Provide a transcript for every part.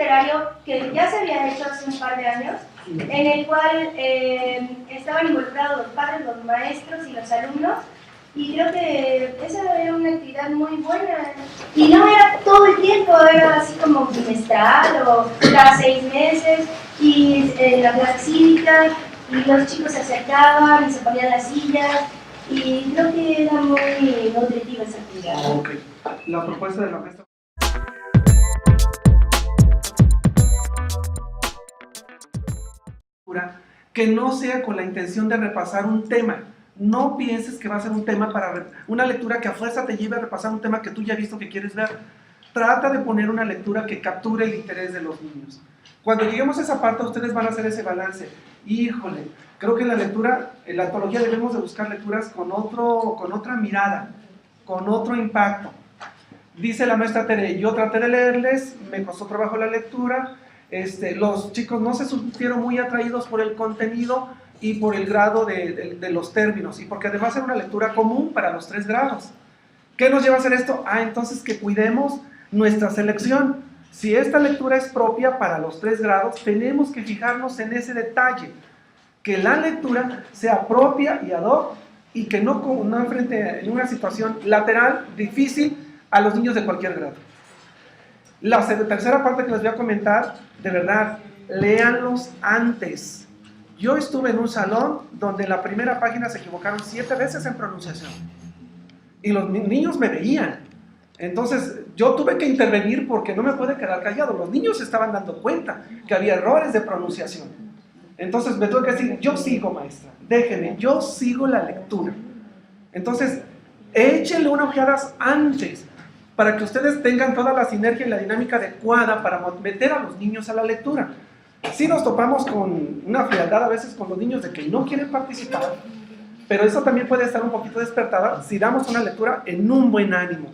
literario que ya se había hecho hace un par de años, en el cual estaban involucrados los padres, los maestros y los alumnos, y creo que esa era una actividad muy buena. Y no era todo el tiempo, era así como bimestral o cada 6 meses, y la clase cívica, y los chicos se acercaban y se ponían las sillas, y creo que era muy nutritiva esa actividad. Ok, la propuesta de la maestra. Que no sea con la intención de repasar un tema. No pienses que va a ser un tema para una lectura que a fuerza te lleve a repasar un tema que tú ya has visto que quieres ver. Trata de poner una lectura que capture el interés de los niños. Cuando lleguemos a esa parte, ustedes van a hacer ese balance. Híjole, creo que en la lectura, en la antología debemos de buscar lecturas con otra mirada, con otro impacto. Dice la maestra Tere, yo traté de leerles, me costó trabajo la lectura, los chicos no se sintieron muy atraídos por el contenido y por el grado de los términos, y porque además era una lectura común para los 3 grados. ¿Qué nos lleva a hacer esto? Entonces que cuidemos nuestra selección. Si esta lectura es propia para los 3 grados, tenemos que fijarnos en ese detalle, que la lectura sea propia y ad hoc, y que no enfrente en una situación lateral, difícil, a los niños de cualquier grado. La tercera parte que les voy a comentar, de verdad, léanlos antes. Yo estuve en un salón donde en la primera página se equivocaron 7 veces en pronunciación. Y los niños me veían. Entonces, yo tuve que intervenir porque no me puede quedar callado. Los niños se estaban dando cuenta que había errores de pronunciación. Entonces, me tuve que decir, yo sigo, maestra, déjeme, yo sigo la lectura. Entonces, échenle una ojeada antes, para que ustedes tengan toda la sinergia y la dinámica adecuada para meter a los niños a la lectura. Sí nos topamos con una frialdad a veces con los niños de que no quieren participar, pero eso también puede estar un poquito despertada si damos una lectura en un buen ánimo.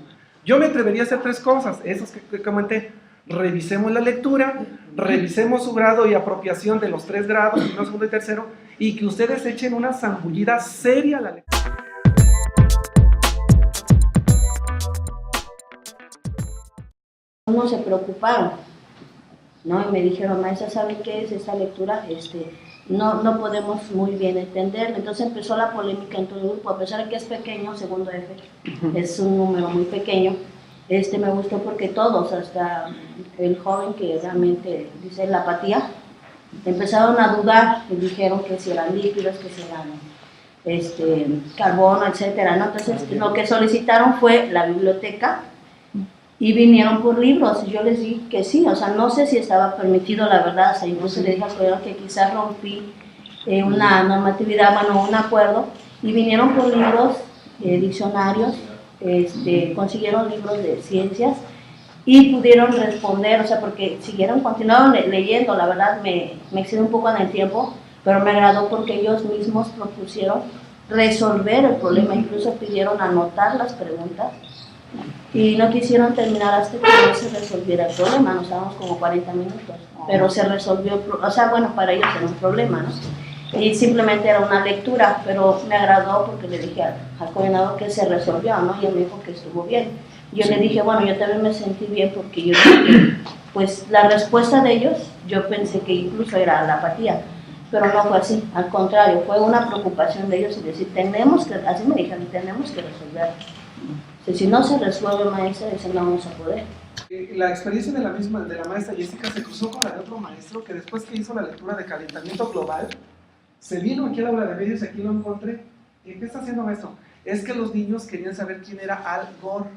Yo me atrevería a hacer 3 cosas, esas que comenté. Revisemos la lectura, revisemos su grado y apropiación de los 3 grados, primero, segundo y tercero, y que ustedes echen una zambullida seria a la lectura. No se preocuparon, ¿no? Y me dijeron, maestra, ¿sabe qué es esta lectura? No podemos muy bien entenderla. Entonces empezó la polémica en todo el grupo, a pesar de que es pequeño, segundo F, es un número muy pequeño. Me gustó porque todos, hasta el joven que realmente dice la apatía, empezaron a dudar y dijeron que si eran líquidos, que si eran carbono, etcétera, ¿no? Entonces lo que solicitaron fue la biblioteca y vinieron por libros, y yo les dije que sí, o sea, no sé si estaba permitido, la verdad, o sea, incluso le dije al colegio que quizás rompí una normatividad, bueno, un acuerdo, y vinieron por libros, diccionarios, consiguieron libros de ciencias, y pudieron responder, o sea, porque continuaron leyendo, la verdad me excedí un poco en el tiempo, pero me agradó porque ellos mismos propusieron resolver el problema, incluso pidieron anotar las preguntas, y no quisieron terminar hasta que no se resolviera el problema. Nos dábamos como 40 minutos, pero se resolvió, o sea, bueno, para ellos era un problema, ¿no? Y simplemente era una lectura, pero me agradó porque le dije al coordinador que se resolvió, ¿no? Y él me dijo que estuvo bien. Yo le dije, bueno, yo también me sentí bien porque yo dije, pues la respuesta de ellos, yo pensé que incluso era la apatía, pero no fue así, al contrario, fue una preocupación de ellos y decir, así me dijeron, tenemos que resolver. Si no se resuelve, maestra, no vamos a poder. La experiencia de la maestra Jessica se cruzó con la de otro maestro que después que hizo la lectura de calentamiento global, se vino aquí al aula de medios, aquí lo encontré. ¿Y qué está haciendo, maestro? Es que los niños querían saber quién era Al Gore,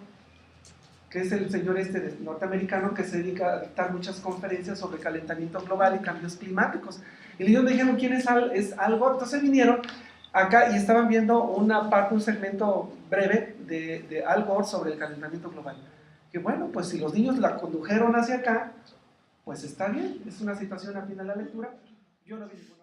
que es el señor norteamericano que se dedica a dictar muchas conferencias sobre calentamiento global y cambios climáticos. Y ellos me dijeron, ¿quién es Al Gore? Entonces vinieron acá y estaban viendo un segmento breve de Al Gore sobre el calentamiento global. Que bueno, pues si los niños la condujeron hacia acá, pues está bien, es una situación afín a la lectura. Yo no vi ninguna.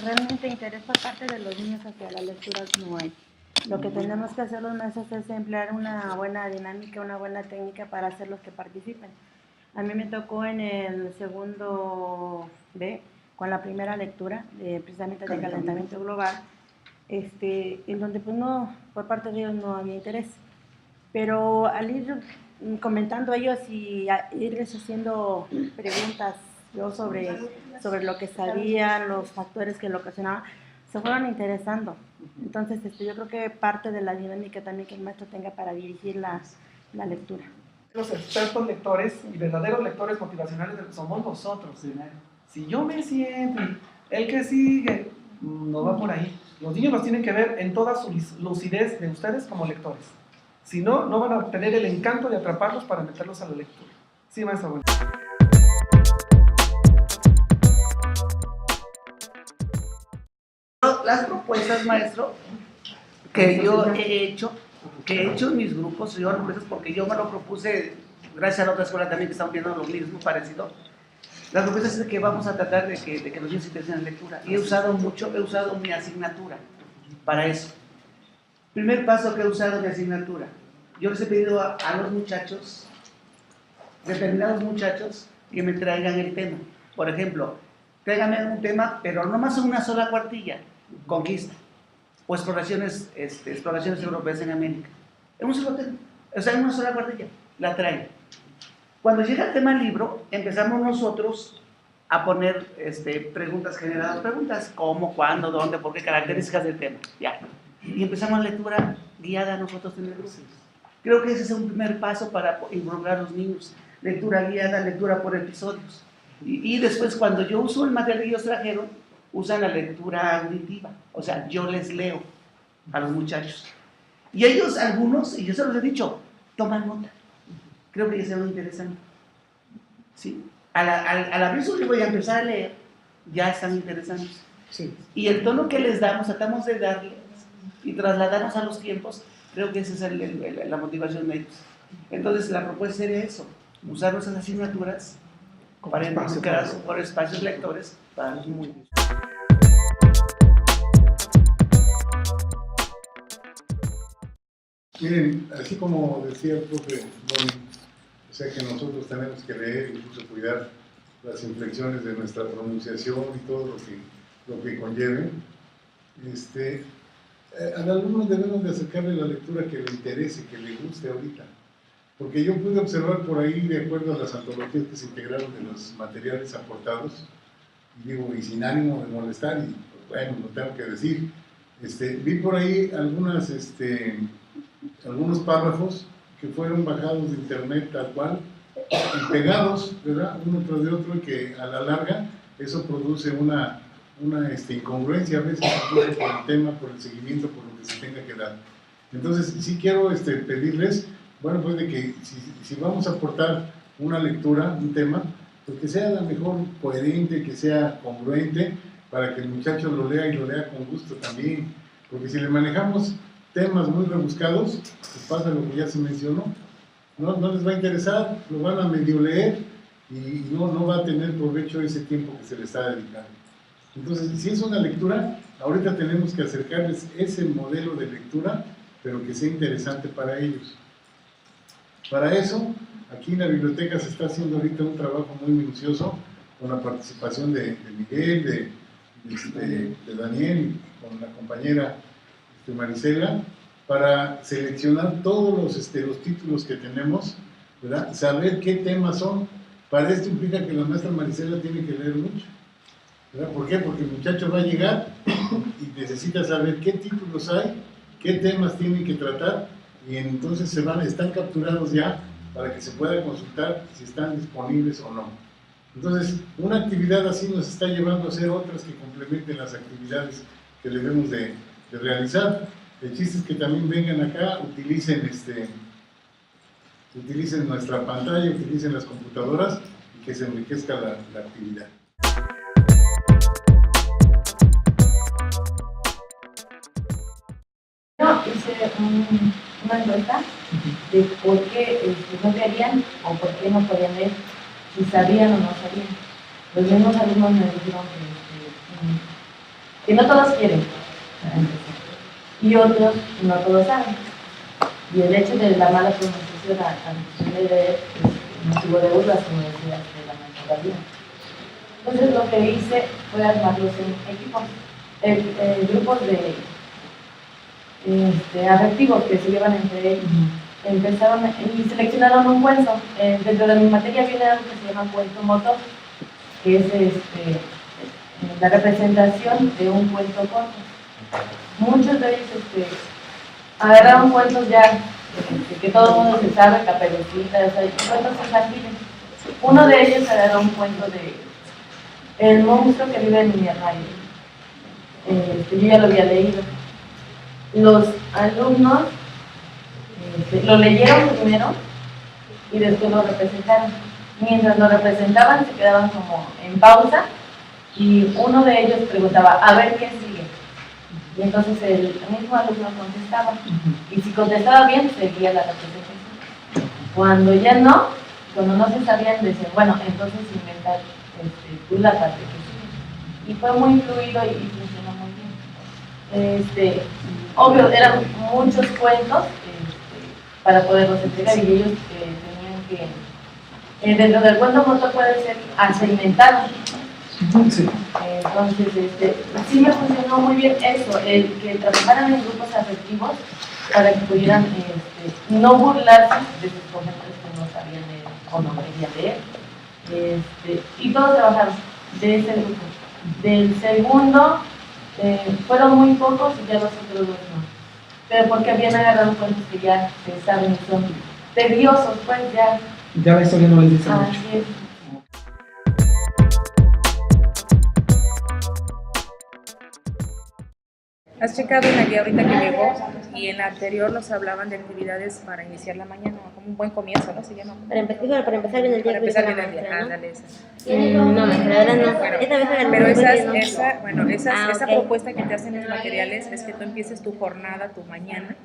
Realmente interés por parte de los niños hacia las lecturas no hay. Lo que tenemos que hacer los maestros es emplear una buena dinámica, una buena técnica para hacerlos que participen. A mí me tocó en el segundo B, con la primera lectura, precisamente de calentamiento global, en donde pues no, por parte de ellos no había interés. pero al ir comentando ellos y irles haciendo preguntas yo sobre lo que sabían, los factores que lo ocasionaban, se fueron interesando. Entonces yo creo que parte de la dinámica también que el maestro tenga para dirigir la lectura. Los expertos lectores y verdaderos lectores motivacionales somos nosotros. Si yo me siento, el que sigue, no va por ahí. Los niños los tienen que ver en toda su lucidez de ustedes como lectores. Si no, no van a tener el encanto de atraparlos para meterlos a la lectura. Sí, maestra. Bueno. Las propuestas, maestro, que yo he hecho en mis grupos, porque yo me lo propuse, gracias a la otra escuela también que están viendo lo mismo, parecido. Las propuestas es que vamos a tratar de que los niños se interesen en lectura. Y he usado mi asignatura para eso. Primer paso que he usado mi asignatura. Yo les he pedido a los muchachos, determinados muchachos, que me traigan el tema. Por ejemplo, tráiganme un tema, pero no más una sola cuartilla, conquista, o exploraciones europeas en América. En un solo tema, o sea, en una sola cuartilla, la traen. Cuando llega el tema libro, empezamos nosotros a poner preguntas generadas, preguntas cómo, cuándo, dónde, por qué, características del tema, ya. Y empezamos la lectura guiada nosotros en el grupo. Creo que ese es un primer paso para involucrar a los niños. Lectura guiada, lectura por episodios. Y después, cuando yo uso el material que ellos trajeron, usan la lectura auditiva. O sea, yo les leo a los muchachos. Y ellos, algunos, y yo se los he dicho, toman nota. Creo que ya se van interesando. ¿Sí? Al abrir su libro y empezar a leer, ya están interesantes. Sí. Y el tono que les damos, tratamos de darles y trasladarnos a los tiempos, creo que esa es la motivación de ellos. Entonces, la propuesta sería eso, usar nuestras asignaturas para involucrar por espacios lectores para los niños. Miren, así como decía el profe Bonnie, o sea que nosotros tenemos que leer e incluso cuidar las inflexiones de nuestra pronunciación y todo lo que conlleve. Al alumno debemos de acercarle la lectura que le interese, que le guste ahorita. Porque yo pude observar por ahí, de acuerdo a las antologías que se integraron de los materiales aportados, y digo, y sin ánimo de molestar, y bueno, lo tengo que decir, vi por ahí algunos párrafos que fueron bajados de internet tal cual, y pegados, ¿verdad?, uno tras de otro, y que a la larga eso produce una incongruencia a veces por el tema, por el seguimiento, por lo que se tenga que dar. Entonces, sí quiero pedirles, bueno, pues de que si vamos a aportar una lectura, un tema, pues que sea la mejor coherente, que sea congruente, para que el muchacho lo lea y lo lea con gusto también. Porque si le manejamos temas muy rebuscados, pues pasa lo que ya se mencionó, no les va a interesar, lo van a medio leer y no va a tener provecho ese tiempo que se le está dedicando. Entonces, si es una lectura, ahorita tenemos que acercarles ese modelo de lectura, pero que sea interesante para ellos. Para eso, aquí en la biblioteca se está haciendo ahorita un trabajo muy minucioso, con la participación de Miguel, de Daniel, y con la compañera Marisela, para seleccionar todos los títulos que tenemos, ¿verdad? Saber qué temas son. Para esto implica que la maestra Marisela tiene que leer mucho, ¿verdad? ¿Por qué? Porque el muchacho va a llegar y necesita saber qué títulos hay, qué temas tiene que tratar, y entonces están capturados ya para que se pueda consultar si están disponibles o no. Entonces, una actividad así nos está llevando a hacer otras que complementen las actividades que debemos de realizar. El chiste es que también vengan acá, utilicen nuestra pantalla, utilicen las computadoras y que se enriquezca la actividad. Yo hice una encuesta de por qué no querían o por qué no podían leer, si sabían o no sabían. Los mismos alumnos me dijeron que no todos quieren, y otros no todos saben. Y el hecho de la mala pronunciación a leer es motivo de burlas, como decía la maestra Gabriela. Entonces lo que hice fue armarlos en equipos, grupos de afectivos que se llevan entre ellos. empezaron y seleccionaron un cuento. Dentro de mi materia viene algo que se llama cuento motor, que es la representación de un cuento corto. Muchos de ellos agarraron cuentos ya que todo el mundo se sabe, Caperucita, o sea, cuentos infantiles. Uno de ellos agarró un cuento de El monstruo que vive en mi armario. Yo ya lo había leído. Los alumnos lo leyeron primero y después lo representaron. Mientras lo representaban se quedaban como en pausa y uno de ellos preguntaba, a ver qué sigue. Y entonces el mismo alumno contestaba. Y si contestaba bien, seguía la representación. Cuando no se sabían, decían, bueno, entonces inventar tú la parte que sigue. Y fue muy fluido y funcionó muy bien. Obvio, eran muchos cuentos para poderlos entregar y ellos tenían que, dentro del cuento motor puede ser hasta inventado. Sí. Entonces, sí me funcionó muy bien eso, el que trabajaran en grupos afectivos para que pudieran no burlarse de sus profesores que no sabían leer o no querían leer. Y todos trabajaron de ese grupo. Del segundo, fueron muy pocos y ya los otros dos no. Pero porque habían agarrado cuentos que ya se saben y son tediosos, pues ya. Ya la historia no les dice mucho. Así es. ¿Has checado en la guía ahorita que llegó? Y en la anterior nos hablaban de actividades para iniciar la mañana, como un buen comienzo, ¿no? Se llama. Para empezar bien el día. Para empezar bien el día, ándale esa. No, maestra, ahora no. Bueno, Esta vez pero esa esa ok. propuesta que te hacen los materiales es que tú empieces tu jornada, tu mañana,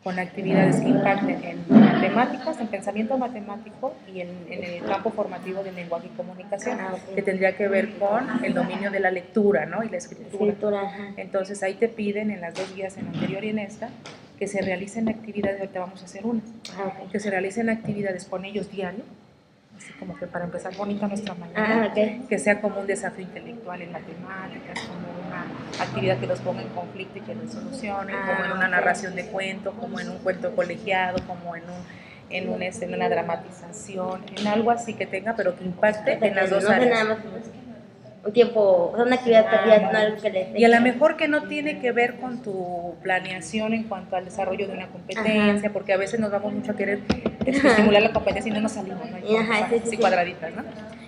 con actividades que impacten en matemáticas, en pensamiento matemático y en el campo formativo de lenguaje y comunicación, Ok. que tendría que ver con el dominio de la lectura, ¿no? Y la escritura. Ajá. Entonces ahí te piden en las dos guías, en la anterior y en esta, que se realicen actividades, ahorita vamos a hacer unas, Ok. que se realicen actividades con ellos diario, así como que para empezar bonita nuestra mañana, Ok. que sea como un desafío intelectual en matemáticas, como una actividad que los ponga en conflicto y que los solucione, como en una ok. narración de cuento, como en un cuento colegiado, como en una dramatización, en algo así que tenga, pero que impacte en las dos No sé áreas. nada más un tiempo, una actividad perdida, no algo que les Y a lo mejor que no tiene que ver con tu planeación en cuanto al desarrollo de una competencia, porque a veces nos vamos mucho a querer estimular la competencia y no nos salimos, ¿no? Así cuadraditas, ¿no?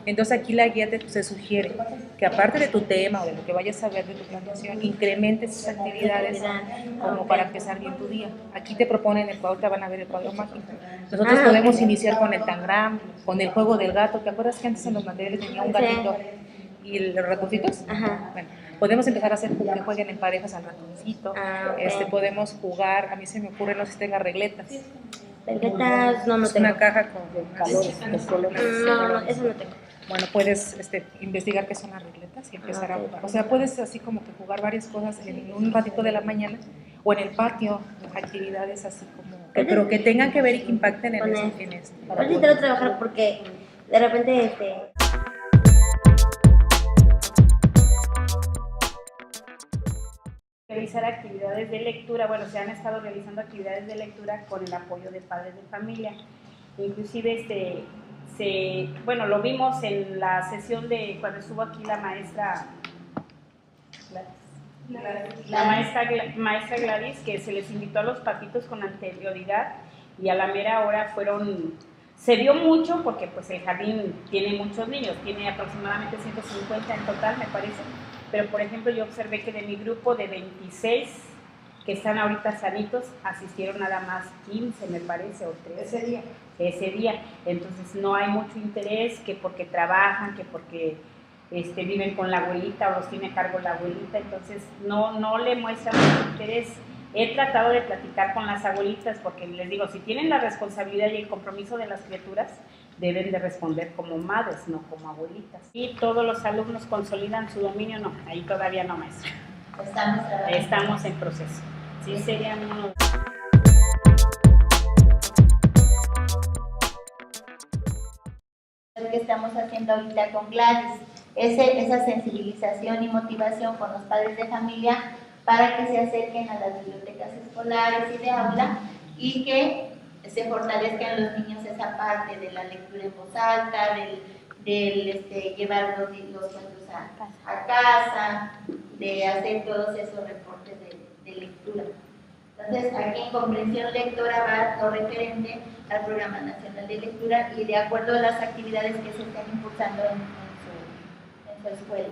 Entonces aquí la guía se sugiere que aparte de tu tema o de lo que vayas a ver de tu planeación, incrementes esas actividades como para empezar bien tu día. Aquí te proponen el cuadro, te van a ver el cuadro mágico. Nosotros podemos iniciar con el tangram, con el juego del gato. ¿Te acuerdas que antes en los materiales tenía un gatito? ¿Y los ratoncitos? Ajá. Bueno, podemos empezar a hacer que jueguen en parejas al ratoncito. Ok. Podemos jugar, a mí se me ocurre, no sé si tenga regletas. Regletas, no Es tengo. una caja con colores. No, eso no tengo. Bueno, puedes investigar qué son las regletas y empezar o sea, puedes así como que jugar varias cosas en un ratito de la mañana o en el patio, actividades así como, pero que tengan que ver y que impacten en esto. Yo necesito trabajar porque de repente realizar actividades de lectura, bueno, se han estado realizando actividades de lectura con el apoyo de padres de familia. Inclusive bueno, lo vimos en la sesión de cuando estuvo aquí la maestra maestra Gladys, que se les invitó a los patitos con anterioridad y a la mera hora se vio mucho porque pues el jardín tiene muchos niños, tiene aproximadamente 150 en total, me parece. Pero, por ejemplo, yo observé que de mi grupo de 26 que están ahorita sanitos, asistieron nada más 15, me parece, o 13. Ese día. Entonces, no hay mucho interés, que porque trabajan, que porque viven con la abuelita o los tiene a cargo la abuelita. Entonces, no le muestran mucho interés. He tratado de platicar con las abuelitas porque les digo, si tienen la responsabilidad y el compromiso de las criaturas, deben de responder como madres, no como abuelitas. Y todos los alumnos consolidan su dominio, no, ahí todavía no, maestra. Estamos en proceso. Sí, serían unos... que estamos haciendo ahorita con Gladys, esa sensibilización y motivación con los padres de familia para que se acerquen a las bibliotecas escolares y de aula y que se fortalezca en los niños esa parte de la lectura en voz alta, del llevar los cuentos a casa, de hacer todos esos reportes de lectura. Entonces, aquí en comprensión lectora va lo referente al Programa Nacional de Lectura y de acuerdo a las actividades que se están impulsando en su escuela.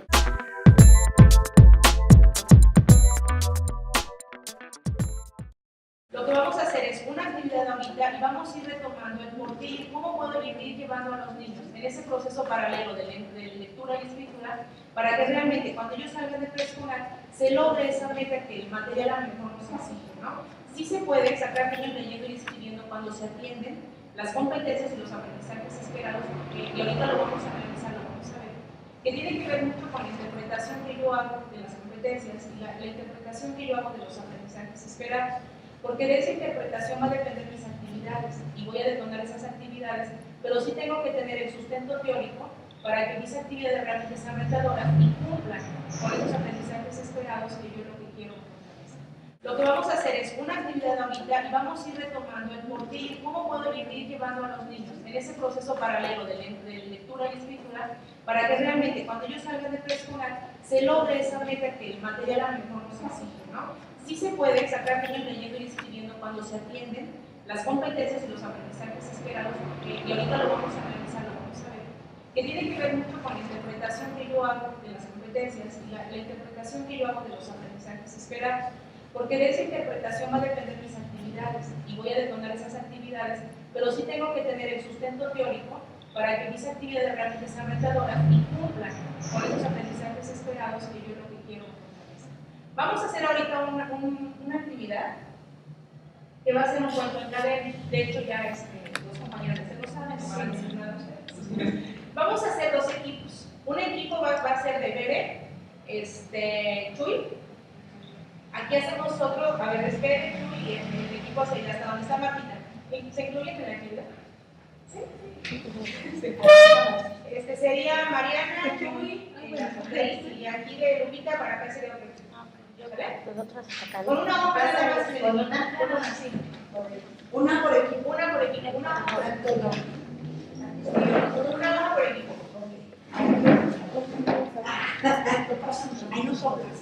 Lo que vamos a hacer es una actividad ahorita y vamos a ir retomando el por qué y cómo puedo ir llevando a los niños en ese proceso paralelo de lectura y escritura para que realmente cuando ellos salgan de preescolar se logre esa meta que el material a lo mejor no es sencillo, ¿no? Sí se puede sacar niños leyendo y escribiendo cuando se atienden las competencias y los aprendizajes esperados, y ahorita lo vamos a analizar, lo vamos a ver, que tiene que ver mucho con la interpretación que yo hago de las competencias y la interpretación que yo hago de los aprendizajes esperados. Porque de esa interpretación va a depender mis actividades y voy a detonar esas actividades, pero sí tengo que tener el sustento teórico para que mis actividades realmente sean retadoras y cumplan con esos aprendizajes esperados que yo lo que quiero fortalecer. Lo que vamos a hacer es una actividad ahorita y vamos a ir retomando el por qué y cómo puedo ir llevando a los niños en ese proceso paralelo de lectura y escritura para que realmente cuando ellos salgan de preescolar se logre esa meta que el material a lo mejor no es sencillo, ¿no? Sí se puede sacar niños leyendo y escribiendo cuando se atienden las competencias y los aprendizajes esperados, y ahorita lo vamos a analizar, lo vamos a ver, que tiene que ver mucho con la interpretación que yo hago de las competencias y la interpretación que yo hago de los aprendizajes esperados, porque de esa interpretación va a depender mis actividades y voy a detonar esas actividades, pero sí tengo que tener el sustento teórico para que mis actividades realmente sean retadoras y cumplan con esos aprendizajes esperados que yo lo que quiero. Vamos a hacer ahorita una actividad que va a ser un cuento en cadena. De hecho, ya los compañeros lo saben, no van a decir nada ustedes. Vamos a hacer dos equipos. Un equipo va a ser de Bere, Chuy. Aquí hacemos otro, a ver, esperen, Chuy, y el equipo hacia allá hasta donde está Martita. ¿Se incluyen en la actividad? ¿Sí? Sí. Sería Mariana, Chuy, y aquí de Lupita para acá sería otro equipo. Con una hoja nada más. Una por equipo. Una por equipo. Una por equipo. Una hoja por equipo. Ahí no sobras.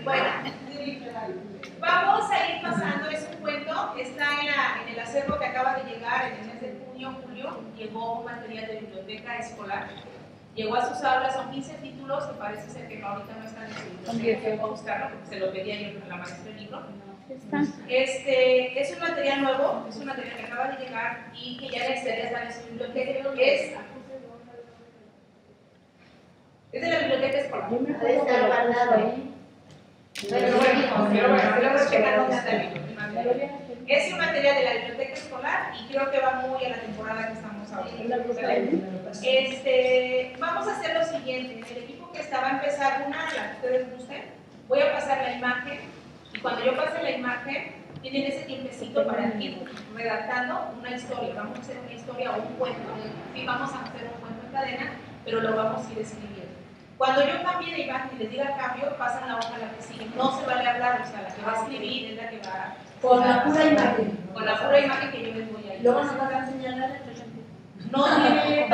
Bueno, vamos a ir pasando. Es un cuento. Está en el acervo que acaba de llegar en el mes de junio, julio. Llegó un material de biblioteca escolar. Llegó a sus aulas, son 15 títulos, que parece ser que ahorita no están en su libro, voy a buscarlo porque se lo pedía yo a la maestra del libro. Es un material nuevo, es un material que acaba de llegar y que ya está en su biblioteca. Es de la biblioteca escolar. Debe estar guardado ahí. Pero bueno, luego checar dónde está el libro. Es un material de la biblioteca escolar y creo que va muy a la temporada que estamos ahora. Vamos a hacer lo siguiente. El equipo que está va a empezar una, la que ustedes gusten. Voy a pasar la imagen y cuando yo pase la imagen, tienen ese tiempecito para ir redactando una historia. Vamos a hacer una historia o un cuento. Sí, vamos a hacer un cuento en cadena, pero lo vamos a ir escribiendo. Cuando yo cambie de imagen y les diga cambio, pasan la hoja a la que sigue. No se vale hablar, o sea, la que va a escribir es la que va. Con la pura imagen. Con la pura imagen que yo les voy a ir. Luego nos van a señalar el no tiene.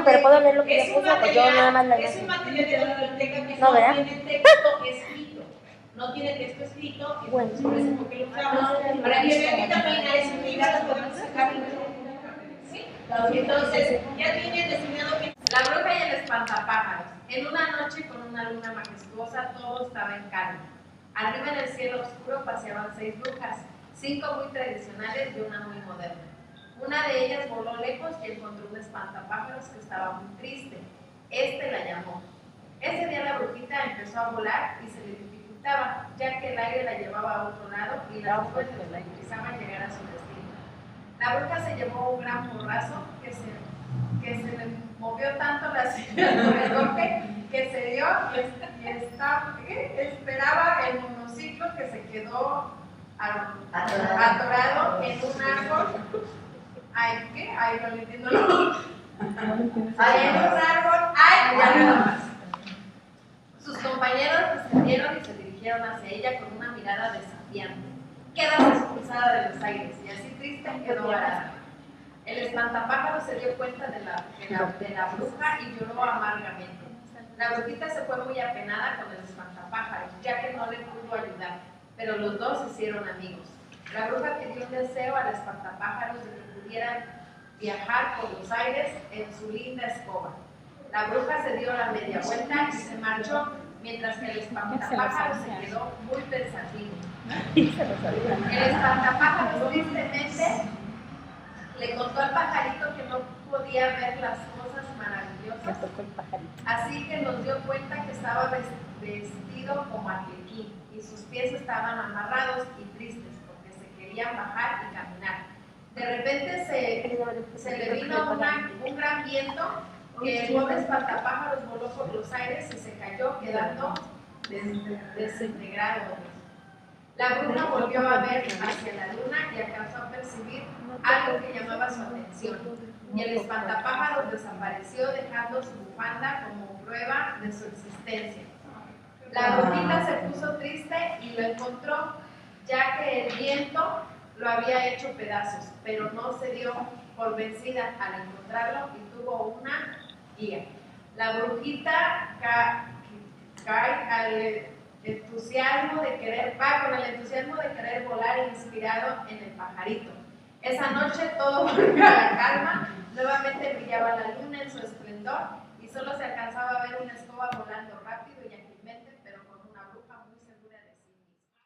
Pero puedo leer lo que yo puse, pues yo nada más la es un material de la biblioteca que no tiene texto escrito. No tiene texto escrito, y bueno, por eso porque lo usamos. Para que vean que también a esa unidad las podemos sacar. ¿Sí? Entonces, ya tienen designado que. La bruja y el espantapájaros. En una noche con una luna majestuosa todo estaba en calma. Arriba en el cielo oscuro paseaban 6 brujas, 5 muy tradicionales y una muy moderna. Una de ellas voló lejos y encontró un espantapájaros que estaba muy triste. La llamó. Ese día la brujita empezó a volar y se le dificultaba, ya que el aire la llevaba a otro lado y las nubes la impulsaban llegar a su destino. La bruja se llevó un gran porrazo que se le movió tanto la silla por el golpe que se dio y esperaba el monociclo que se quedó atorado en un árbol. Ay, ¿qué? Ay, no le entiendo. Ay, en un árbol. Ay, ya nada más. Sus compañeros descendieron y se dirigieron hacia ella con una mirada desafiante. quedas expulsada de los aires. Y así triste quedó varada. El espantapájaros se dio cuenta de la bruja y lloró amargamente. La brujita se fue muy apenada con el espantapájaros, ya que no le pudo ayudar, pero los dos se hicieron amigos. La bruja pidió un deseo al espantapájaros de que pudieran viajar por los aires en su linda escoba. La bruja se dio la media vuelta y se marchó, mientras que el espantapájaros se quedó muy pensativo. El espantapájaros tristemente le contó al pajarito que no podía ver las cosas maravillosas, así que nos dio cuenta que estaba vestido como arlequín y sus pies estaban amarrados y tristes porque se querían bajar y caminar. De repente se le vino un gran viento que el pobre espantapájaros voló por los aires y se cayó quedando desintegrado. La bruja volvió a ver hacia la luna y alcanzó a percibir algo que llamaba su atención. Y el espantapájaros desapareció dejando su bufanda como prueba de su existencia. La brujita se puso triste y lo encontró, ya que el viento lo había hecho pedazos, pero no se dio por vencida al encontrarlo y tuvo una guía. La brujita cae al entusiasmo de querer, va con el entusiasmo de querer volar inspirado en el pajarito. Esa noche todo volvió a la calma, nuevamente brillaba la luna en su esplendor y solo se alcanzaba a ver una escoba volando rápido